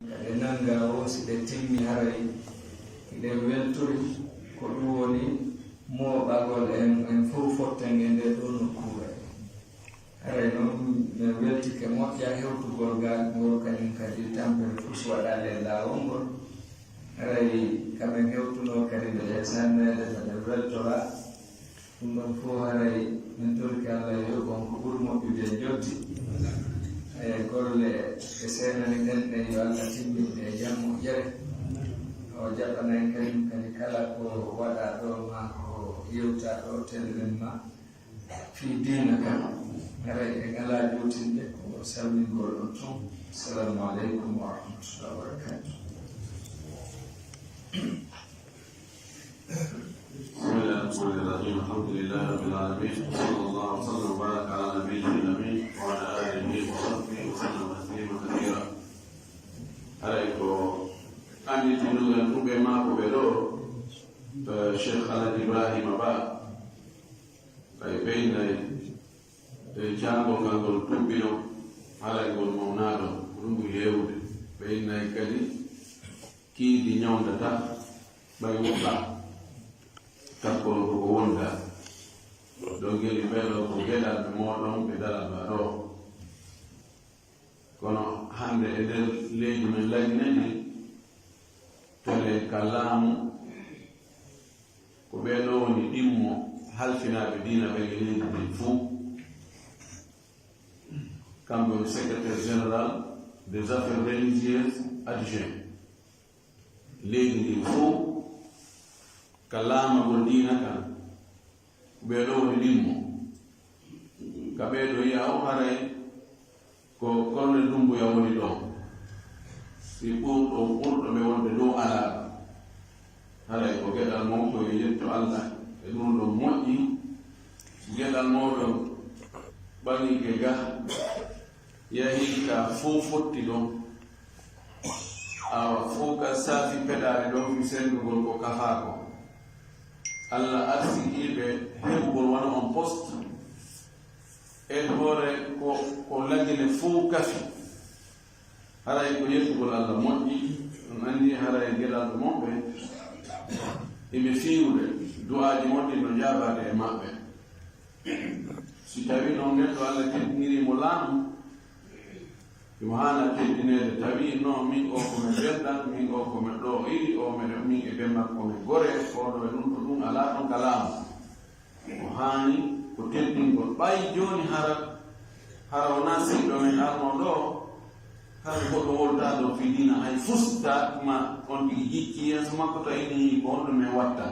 e nanga o si de timmi haray ide weltori ko ɗum woni moɓagol en fof fotten e nde ɗo nokkure haray noon mi weltike moƴƴa hewtugol ngal ngol kañum kadi tampere fof waɗade lawol ngol haray kamen hewtuno kadi nde sannede taɗe weltora ɗum ɗon fof haray min torki Allah yo gon ko ɓuri moƴƴude jotti e golle e senani ɗen ɗe yo Allah timminde e jam moƴƴere o jaɓanen kañum kadi kala ko waɗa ɗo ma ko yewta ɗo tellen ma fi dina kam haray e ngala jotinde ko salmingol ɗon toon. Assalamu aleykum wa rahmatullahi wa barakatuh. بسم الله الرحمن الرحيم الحمد لله رب العالمين صلى الله وسلم وبارك على نبينا الامين وعلى اله وصحبه وسلم تسليما كثيرا. عليكم أني تنو ينتبه معكم بدو الشيخ خالد إبراهيم أبا بين جانغو كانغول تبينو عليكم مونادو رمو يهود بين كذي كي دي نيون دتا بايوكا takol ko wonda do geli belo ko gedal be modon be dalal ba do kono hande e del leedi men lagnani tele kalamu ko belo woni dimmo halfinaɓe dina ɓe leedi ɗin fou kamɓe woni secrétaire général des affaires religieuses adjoint leedi ɗin fou kalama gol dina kan ɓeɗo woni ɗimmo ka ɓeɗo yiya o haray ko kolne dumbuya woni ɗon si ɓurɗo ɓurɗo ɓe wonde dow alaɓa haray ko geɗal mawɗo e yetto Allah e ɗum ɗon moƴƴi geɗal mawɗo ɓanike ga yahi ka fo fotti ɗon awa fo ka saafi peɗare ɗon fi sendugol ko kafako Allah arsikiɓe heɓugol wona on poste e hoore ko lagine fof kafi haray ko yettugol Allah moƴƴi ɗum anndi haray geɗal ɗo moɓɓe eɓe fiiwde du'aji moƴƴi no jaabade e maɓɓe si tawi noon neɗɗo Allah teddinirimo laamu imo haana teddinede tawi non min o komi belɗan min o komi ɗo iri o min e ɓe makko mi gore oɗo e ɗum to ɗum ala ɗon kalamu o haani ko teddingol ɓay joni hara wona siɗɗo men arno ɗo kala goɗɗo wolta ɗo fi dina hay fusta ma on tigi jicci yeeso makko to ini ko honɗo men watta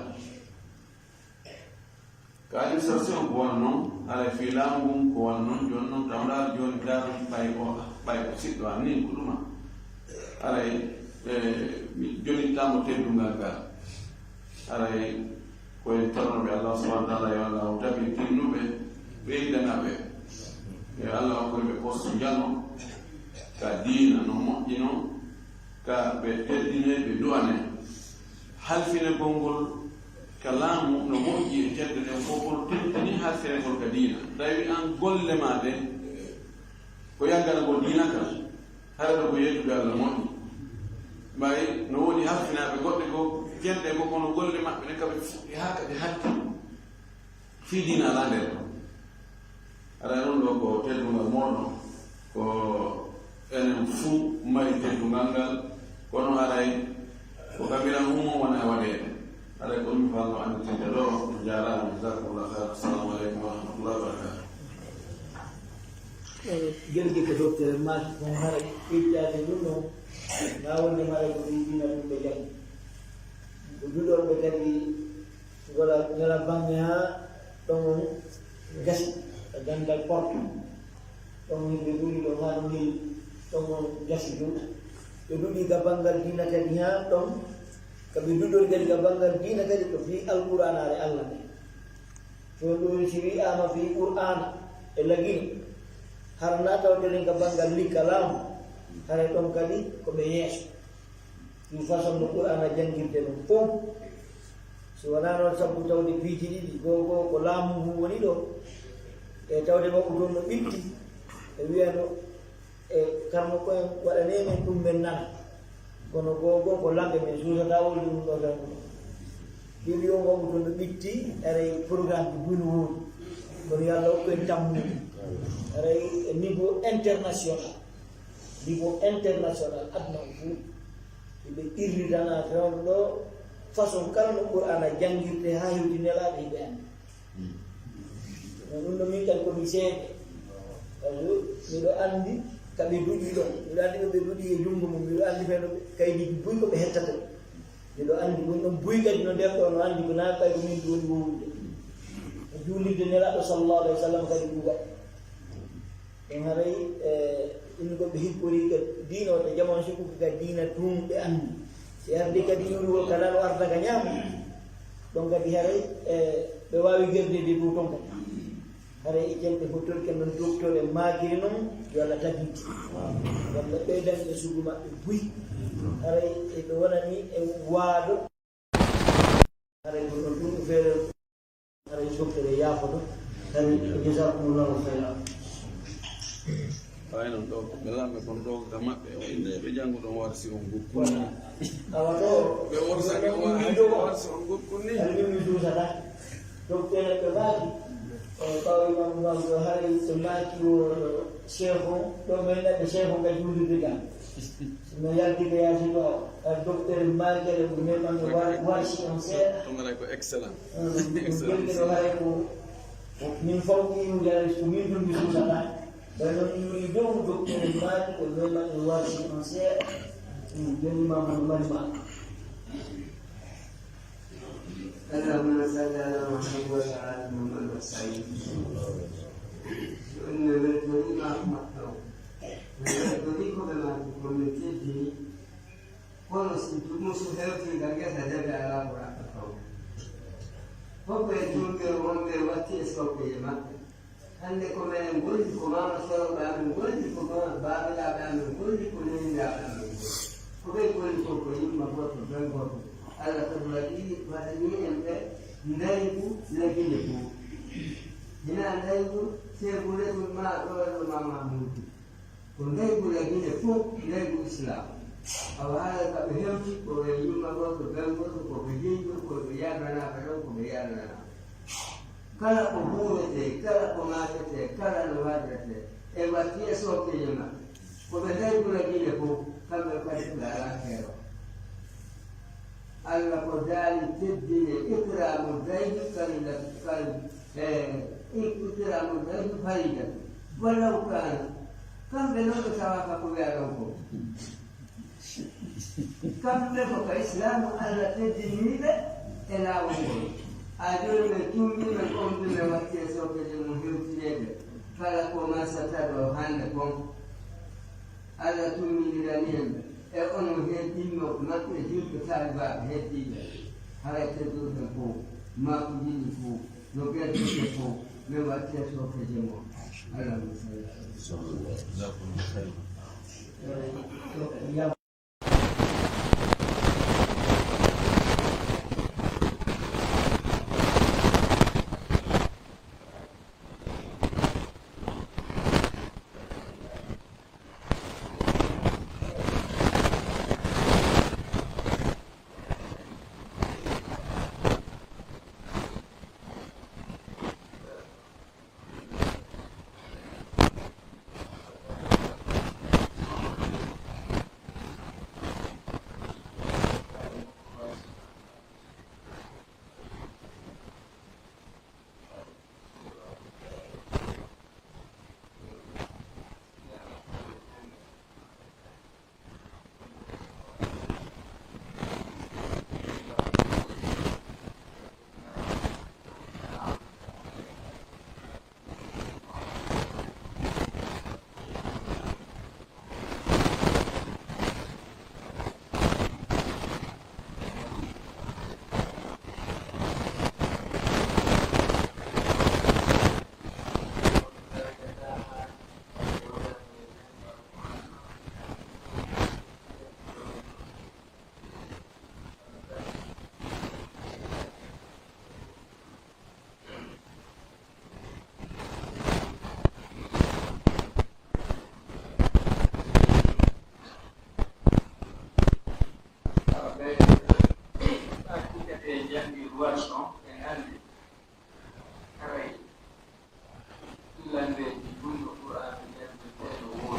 ka administration ko wona noon ala fi laamu ngun ko wona noon joni noon tawɗa joni daaro ɓay ko siɗɗo an ni ko ɗuma aray mi jonittamo teddungal gal aray koye tornoɓe Allah subahana taala yo Allah o tabi tinnuɓe ɓeydanaɓe yo Allah hokkoyɓe poste jano ka diina no moƴƴino ka ɓe teddine ɓe duwane halfine gongol ka laamu no moƴƴi e tedde ɗen fofol teddini halfinegol ka diina tawi an golle ma de ko yaggalagol diina kam haraɗo ko yettude Allah moƴƴi ɓay no woni halfinaɓe goɗɗe ko jende ko kono golle maɓɓe ne kaɓe fuɗɗi ha kadi hatti fi diina ala nder ɗo aɗa ɗum ɗo ko teddungal moɗon ko enen fuu mari teddungal ngal kono aray ko kabiran ummo wona waɗede aɗa ko ɗum falno anditinde ɗo jarama jasakumullah khair. Assalamu aleykum wa rahmatullahi wa barakatuh. gelgi ko docteur mas ko hara ittade ɗum ɗo nawonde mara ko ɗiɗina ɗum ɓe jangi ko juɗorɓe kadi gola ngala bange ha ɗon gasi e gandal porte ɗon yimɓe ɗuɗi ɗo ha ɗo heewi ɗon gasi ɗum ɓe ɗuɗi ka bangal dina kadi ha ɗon kaɓe duɗori kadi ka bangal dina kadi to fi alqouranare Allah ne to ɗum si wi'ama fi qur'ana e lagini har natawderen ka bangal likalamu hara ɗon kadi koɓe yeeso ɗum façon no qur'ana jangirde ɗum fof so wona noon sabbu tawde piiji ɗiɗi gogo ko laamu ngu woni ɗo e tawde makko toon no ɓitti e wiyano e karmo koyen waɗanemen ɗum men nana kono gogo ko lambe men suusata wol ɗum ɗo tan ɗiɗi o ngomo toon ɗo ɓitti aray programme de bunu woodi kono yallah hokku en tammude aray niveau international aduna o fuu ɓe irritana tawno ɗo façon kala no qur'ana jangirde ha hewti nelaɓe hiɓe andi ɗum ɗo min tan komi seeɗe miɗo andi kaɓe duɗi ɗon miɗo andi ɓe duɗi e junngo mum miɗo andi ɓeno kayidiji buy ko ɓe hettata miɗo andi ɗum ɗon buy kadi no nder ɗo no andi ko na kay ko min woni wowude e juulirde nelaɗo sallllahu alayhi wa sallam kadi ɗum waɗi ɗon haray ɗum ko ɓe hippori ka diina wata jamanu sikkuko ka diina tumɓe andi si ardi kadi yuuriwol kala no arda ka ñaama ɗon kadi haray ɓe wawi gerdede dow ton kadi haray ƴenɓe fottori ken noon docteur e maakiri noon yo Allah tabiti walla ɓeydan e sugu maɓɓe buy haray eɓe wonani e waaɗo haray ko ɗon ɗum feere haray docteur e yaafoto haray jasakumullahu khayran ay non ɗo ɓe lamɓe kono ɗo ka maɓɓe ɓe jannguɗon warsi on gukkunni awa ɗo ɓe worsaki warsi on gukkunni almimi dusata docteur ɓe maaki ɓawimam ɗo haray so maaki o chef o ɗo men ɗaɓe chef o kadi juulirde gam no yalti ko yaasi ɗo docteur maakere ko memmanɓe warsi on seeɗa ɗum aray ko excellent gelɗe ɗo haray ko min fawɗi iwde haray so min ɗum mi dusata ɓay noon iwri dow docteur maaki ko memmanɓe warsi on seeɗa jonimama no mari maaka اللهم صل على محمد وعلى ال محمد وسلم وإن الذين أحمقوا ويذكركم بما تكملتي ونصبتم سهرتي كجسد جد على قرآنكم فوق يتنكر وانكر واتيسوا بيما عندكم من قلتكم ما مشروا بأمن قلتكم باب لا بأمن قلتكم لين لا بأمن وبين قلتكم كيما قلتكم بأمن ala tabadi madani yambe ndaibu lagilebu dina ndaibu sebule ma do mama mutu ko ndaibu lagilebu ndaibu islam awala ka behemti ko yuma ko gango ko bijingo ko yana na ko yana kala ko buwete kala ko matete kala no wadete e watie so kiyama ko ndaibu lagilebu kambe kadi ngara kero alla ko daali teddine ikramu daybi ikramu daybi farida walaw kana kamɓe noon ɓe tawaka ko wiyaɗon ko kamɓe ko ka islamu allah teddiniɓe e laawol ngol a joni ɓe tumɓiɓe ɓomɗuɓe watte sokeje mum hewtineɓe kala ko masataɗo hande kon allah tumminiranienɓe e ono heddinno maɓɓe julɓe talibaɓe heddiɓe haray tedduɓe fof makko jiɗi fof no ɓedduɓe fof ɓe watte sokeje mo allahma salli Aku jangi luar song yang karai ilande di bundo Quran yang bertemu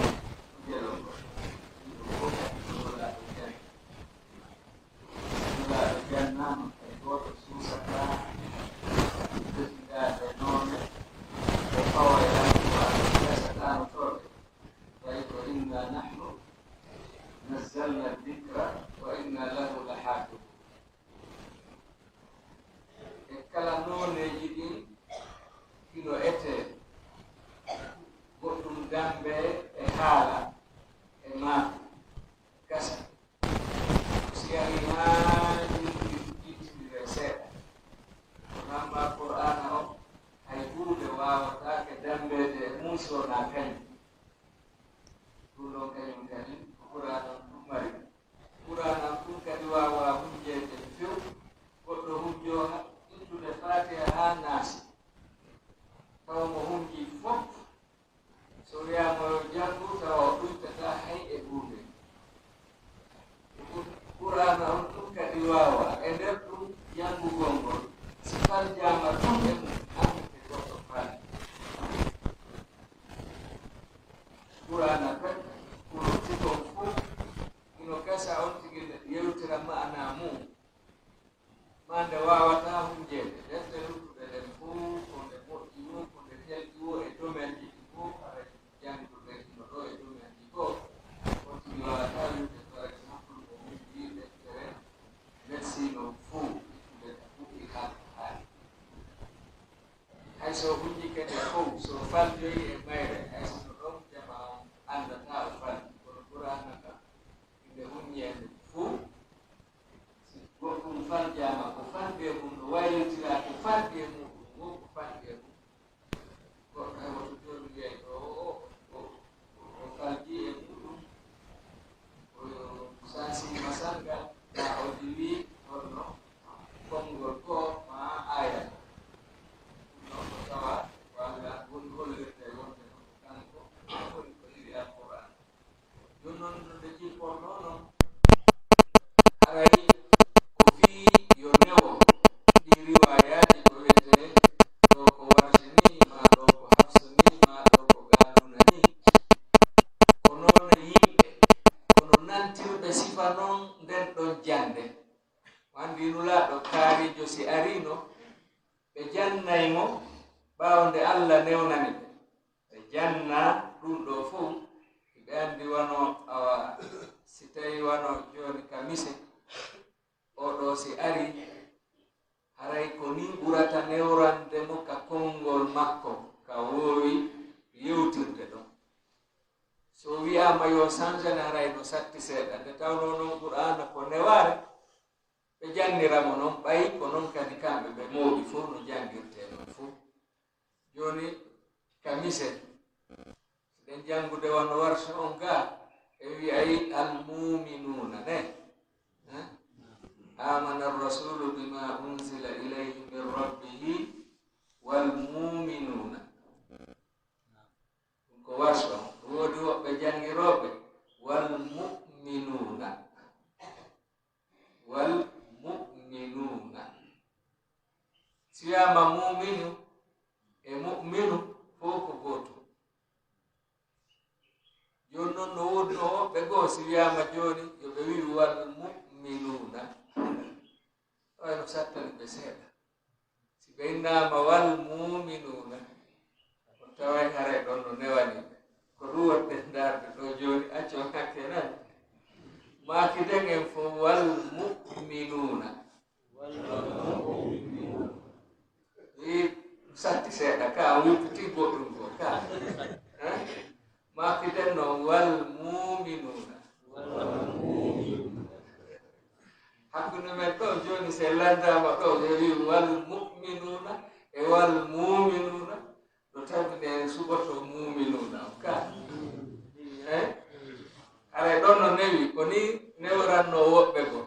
dialog jangan itu susah tidak ada nona bahwa yang biasa kan terus baik inna nahnu nazzalna dzikra wa inna lahu lahafidh. Kala none jidi kino ete goɗɗum dambe e haala e maako gasa si ari haa jittindire seeɗa ko namba qur'ana o hay huunde wawataake dambede muusona kañum ɗum ɗon kañum kadi ko qur'ana ɗum mari qur'ana ɗum kadi wawa hujjeede few goɗɗo hujjo ittude fatiha haa naasi taw mo hunji fof so wiyama yo janngu tawa ɗumtata hay e huunde qur'ana on ɗum kadi wawa e nder ɗum janngugol ngol si fal jama ɗum e mum hakkite goɗɗo faali qur'ana kadi kono tikon fof ino gasa on tigi yewtira ma'ana mum mande wawata hunjeede defte luttuɗe ɗen fof ko nde moƴƴi wo ko nde helɗi wo e domaine ji ɗi fof ara jangduɗe ino ɗo e domaine ji goo on tigi wawata wiide par exemple ko windi deftere médecine o fof ittude fuɗɗi haala haali hay so hunji kede fof so faljoyi e mayre hay sono ɗon jama on andata o falji kono qur'ana ka inde hunñede fof goɗɗum farjama ko farde mum no waylitira ko farde muɗum wo ko farde mum goɗɗo hay woto joni wiyay o farji e muɗum sansi masanga na o diwi honno konngol ko ma aya ɗum noon ko tawa walla woni hollirde wonde noon kanko woni ko iri alquran joni noon no nde jipponno noon arayi yo newo ɗi riwayaji ko wiyete ɗo ko warse ni ma ɗo ko hafsa ni ma ɗo ko galuna ni ko noon yimɓe kono nantirɓe sifa noon nden ɗon jande wandinulaɗo kaarijo si arino ɓe jannaymo ɓaawo nde Allah newnani ɓe janna ɗum ɗo fof ɓe andi wano awa si tawi wano joni kamise oɗo si ari haray ko ni ɓurata newrande mo ka konngol makko ka woowi yewtirde ɗon so wiyama yo sansane haray no satti seeɗa nde tawno noon qur'ana ko newaare ɓe janniramo noon ɓayi ko noon kadi kamɓe ɓe mooɓi fof no janngirte noon fof joni kamise ɗen janngude wano warsa on ga e wi'ayi almuminuna ne آمن الرسول بما أنزل إليه من ربه والمؤمنون كواسو ودو بجاني روبي والمؤمنون سيما مؤمن مؤمن فوق غوتو جونو نودو بغو سيما جوني يبوي والمؤمنون أنا سأتكلم بسيطة سبينما والمؤمنون وتوين هراي دونو نواني كروه تندار بتوجوني أشوف كنا ما كده نفو والمؤمنون إيه ساتي سيدا كأوي بتي بورنغو كا ما كده نو والمؤمنون hakkunde men ɗo joni se landama ɗo ɓe wi wal mu'minuna e wal muminuna ɗo tabine suɓoto muminuna o ka haray ɗon no newi ko ni newranno woɓɓe goo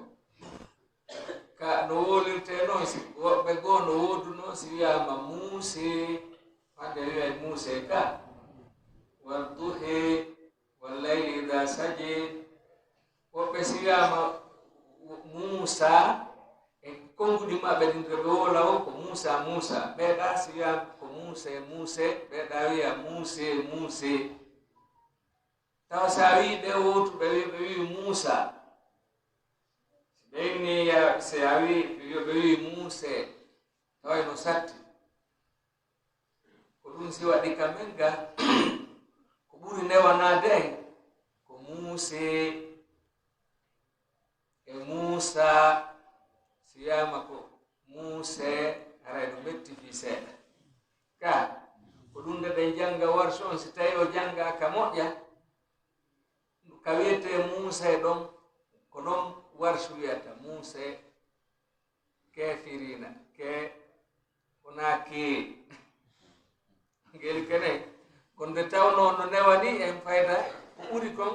ka no wolirte noon si woɓɓe goo no woduno si wiyama muuse hande wiyay muuse ka wal duhe wal layli ida saje woɓɓe si wiyama Musa konguɗi maɓɓe ɗin to ɓe wola o ko Musa Musa ɓeeɗa si wiya ko Muse Muse ɓeeɗa wiya Muse Muse taw sa wi ɓe wotu ɓe wi Musa ɓe inni se a wi ɓe wi Muse taway no satti ko ɗum si waɗi kamen ga ko ɓuri newanade en ko Muse e Musa siyama ko Muse aray no metti fi seeɗa ka ko ɗum nde ɗen janga warso on si tawi o janga ka moƴƴa ka wiyete Muse ɗon ko ɗon warsu wiyata Muse kefirina ke wona kee ngel kene kon nde tawno no newani en fayda ko ɓuri kon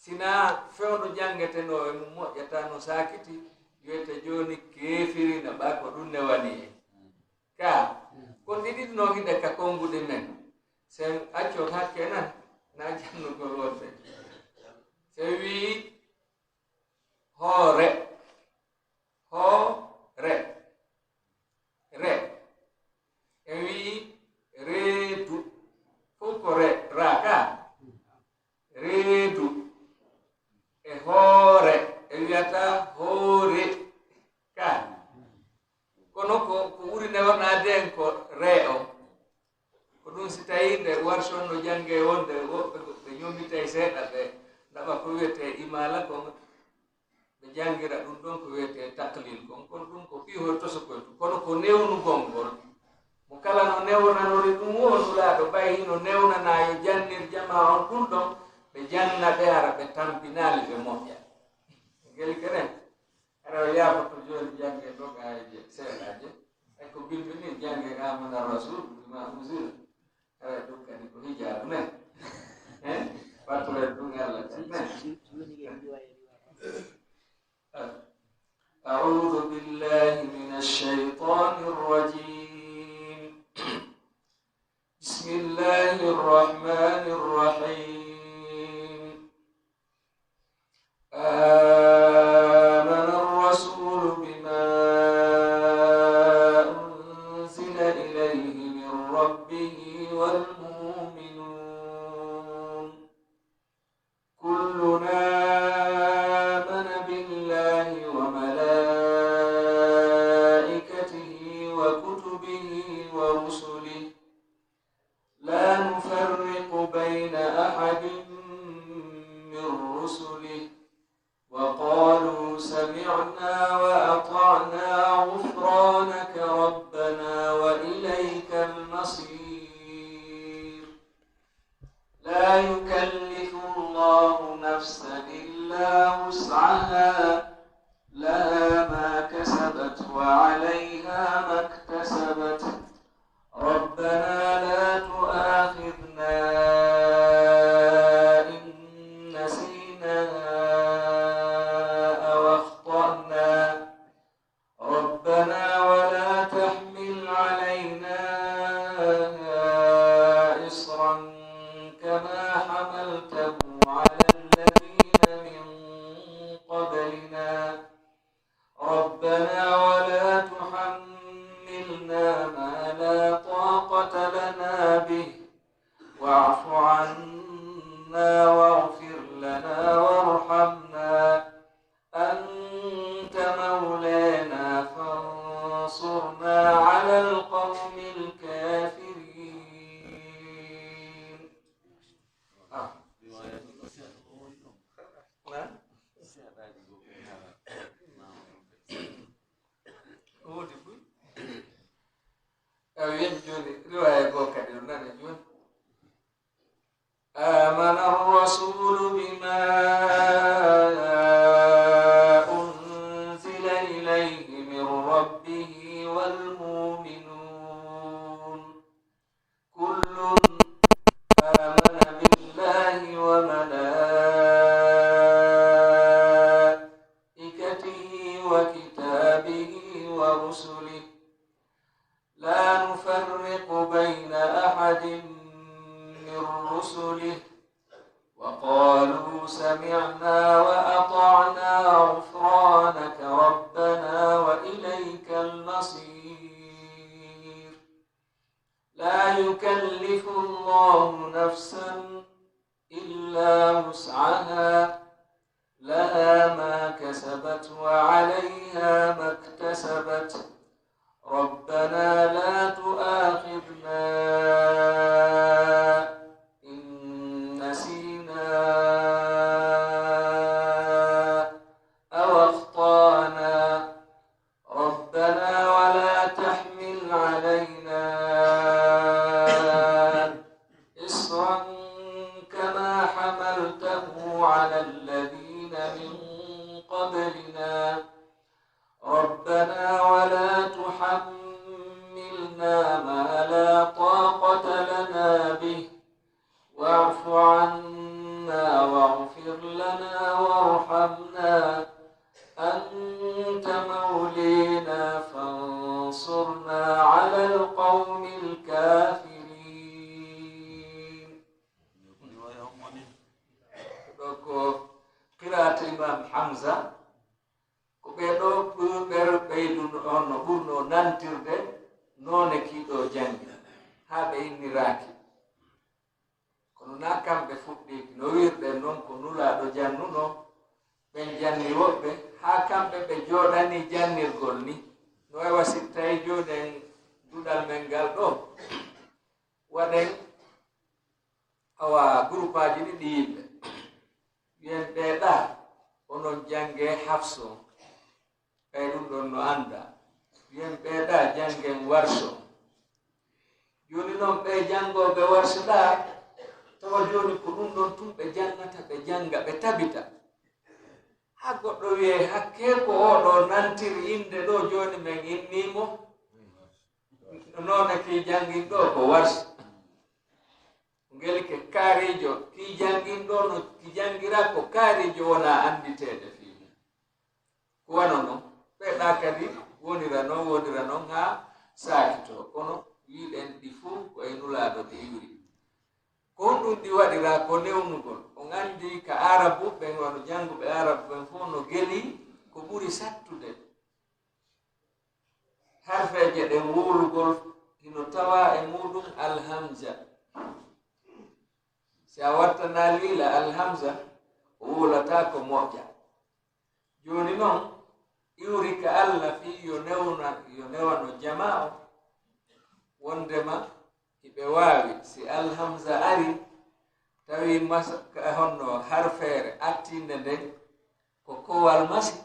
sina fewno jangete no e mum moƴƴata no sakiti wiyete joni kefirina ɓa ko ɗum newani en ka kon ɗiɗiɗno hiɗe ka konguɗe men sen accon hakke nan na jannugol wonɓe se wi hoore re e wi reedu fof ko ra ka reedu e hoore e wiyata hoore ka kono ko ɓuri newanade en ko re o ko ɗum si tawi nde warson no jange wonde woɓɓe ɓe ñombitay seeɗa ɓe naɓa ko wiyete imala kon ɓe jangira ɗum ɗon ko wiyete taklil kon kono ɗum ko piihol tosokoytu kono ko newnugol ngol mo kala no newnanori ɗum wonulaɗo ɓay hino newnana yo jannir jama on ɗum ɗon ɓe janna ɓe ara ɓe tampinali ɓe moƴƴa ngel kenen ara o yafoto joni jange ɗogaje seeɗaje ay ko bimɓe ni jange amana rasul bima usila ara ɗum kadi ko hijabu men fatore ɗum allah men أعوذ بالله من الشيطان الرجيم بسم الله الرحمن الرحيم آمن الرسول بما أنزل إليه من ربه والمؤمنون كلنا بين أحد من رسله وقالوا سمعنا وأطعنا غفرانك ربنا وإليك المصير لا يكلف الله نفسا إلا وسعها لها ما كسبت وعليها ما اكتسبت ربنا لا تؤاخذنا إن نسينا أو أخطأنا ربنا ولا تحمل علينا إصرا كما حملته على الذين من قبلنا ربنا ولا تحملنا ما لا طاقة لنا به واعف عنا واغفر لنا وارحمنا أنت مولانا فانصرنا على القوم الكافرين آمن الرسول بما أنزل إليه من ربه والمؤمنون كل آمن بالله وملائكته وكتابه ورسله لا نفرق بين قبلنا ربنا ولا تحملنا ما لا طاقة لنا به واعف عنا واغفر لنا وارحمنا أنت مولينا فانصرنا على القوم الكافرين. قراءة الإمام حمزة كبيرو بيدون أنو برنو نانترد نون كيدو جانجي هذا إني راكي kono na kamɓe fuɗɗi no wirɗe noon ko nulaaɗo jannuno ɓen janni woɓɓe haa kamɓe ɓe jooɗani jannirgol ni no wawa si tawi jooɗen duɗal men ngal ɗo waɗen awa groupe aji ɗiɗi yimɓe wiyen ɓeeɗa onon jannge hafso ɓay ɗum ɗon no annda wiyen ɓeeɗa janngen warso jooni noon ɓe janngooɓe warsoɗa tawa joni ko ɗum ɗon tum ɓe jannata ɓe jannga ɓe tabita ha goɗɗo wiye hakke ko oɗo nantiri inde ɗo joni men innimo noone ki jangin ɗo ko warsi ngeli ke kaarijo ki jangin ɗo no ki jangira ko kaarijo wona anditeɗe fii ko wano noon ɓeɗa kadi wonira noon ha saakito kono wiɗen ɗi fuu koye nulaɗo ɗi iwri ko ɗum ɗi waɗira ko newnugol on andi ka arabu ɓen wano jannguɓe arabu ɓen fof no geli ko ɓuri sattude harfeje ɗen wulugol hino tawa e muɗum alhamza si a wattana lila alhamza o wulata ko moƴƴa joni noon iwri ka allah fi yo newano jama o wondema ɓe waawi si alhamza ari tawi honno harfeere attinde nden ko kowal masi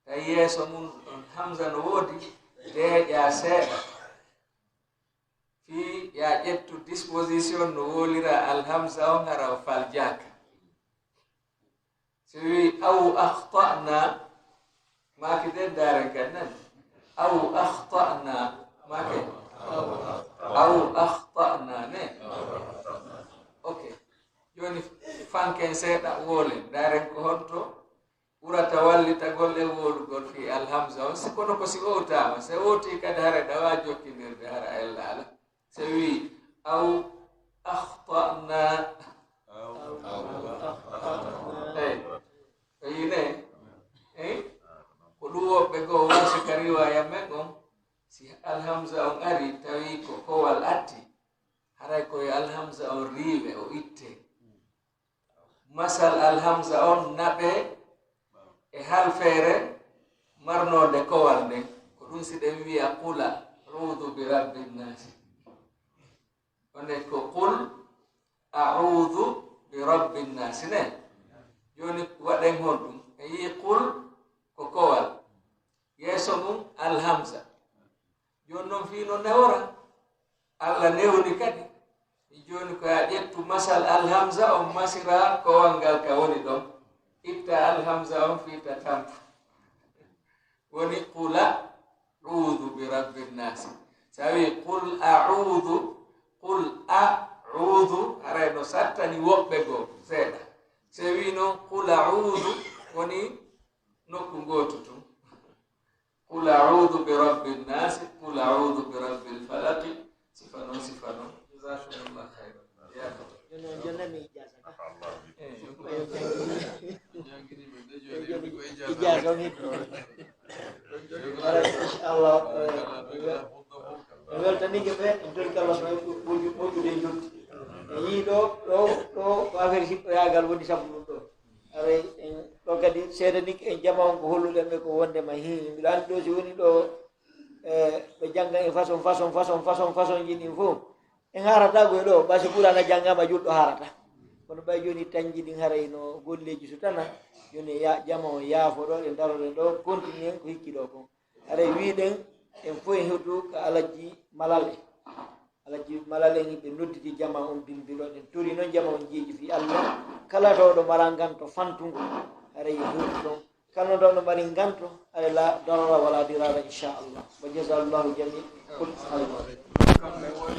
tawi yeeso mum on hamza no woodi deeƴa seeɗa fii ya ƴettu disposition no wolira alhamza on hara o faljaka si wi aw akhtana maki den daren kan nan aw akhtana make aw akhtana ne okay joni fanken seeɗa wolen daren ko honto ɓurata wallita golle wolugol fi alhamza on kono ko si owtama se owti kadi hara ɗawa jokkinirde hara ella ala se wi aw akhtana eyine ko ɗum woɓɓe goo wasi ka riwaya men on si alhamza on ari tawi ko kowal atti haray koye alhamza on riiwe o itte masal alhamza on naɓe e halfeere marnode kowal nden ko ɗum si ɗen wiya qula audu bi rabbi nnasi one ko qul audu bi rabbi nnasi ne joni waɗen hon ɗum e yi qul ko kowal yeeso mum alhamza joni noon fiino newora allah newni kadi joni ko a ƴettu masal alhamza on masira kowal ngal ka woni ɗon itta alhamza on fiita tampu woni qula audu bi rabbi nnasi sa wi qul audu haray no sattani woɓɓe goo seeɗa se wi noon qul audu woni nokku gootu tum قل أعوذ برب الناس قل أعوذ برب الفلق صفانون جزاكم الله خيرا يا aray ɗo kadi seeɗa ni en jama on ko holluɗen ɓe ko wondema hi mbiɗa andi ɗo si woni ɗo ɓe jangga e façon ji ɗin fof en harata goye ɗo ɓa so ɓurana janggama julɗo harata kono ɓay joni tañji ɗin haray no golleji so tana joni jama on yaafo ɗo ɗe daroɗen ɗo continue en ko hikki ɗo kon aray wiɗen en fof en hewtu ko alajji malal en ɓe nodditi jama on bilbiloɗen tori noon jama on jeeji fi allah kala towɗo mara ngan to fantugo aray hewti ɗon كانوا دون مارينغانتو على لا ضرر ولا ضرار إن شاء الله وجزا الله جميع كل خير